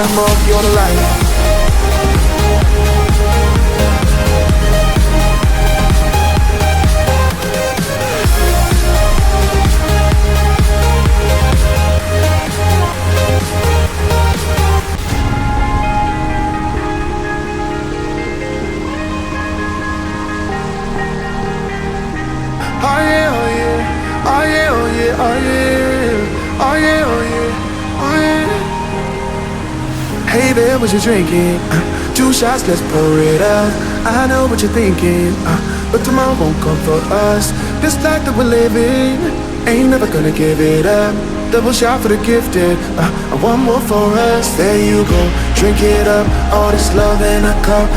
time of your life. Oh yeah, oh yeah, oh yeah, oh yeah, oh yeah, oh yeah, oh yeah, oh yeah. Hey there, what you drinking? 2 shots, let's pour it up. I know what you're thinking, but tomorrow won't come for us. This life that we're living, ain't never gonna give it up. Double shot for the gifted, and one more for us. There you go, drink it up, all this love in a cup.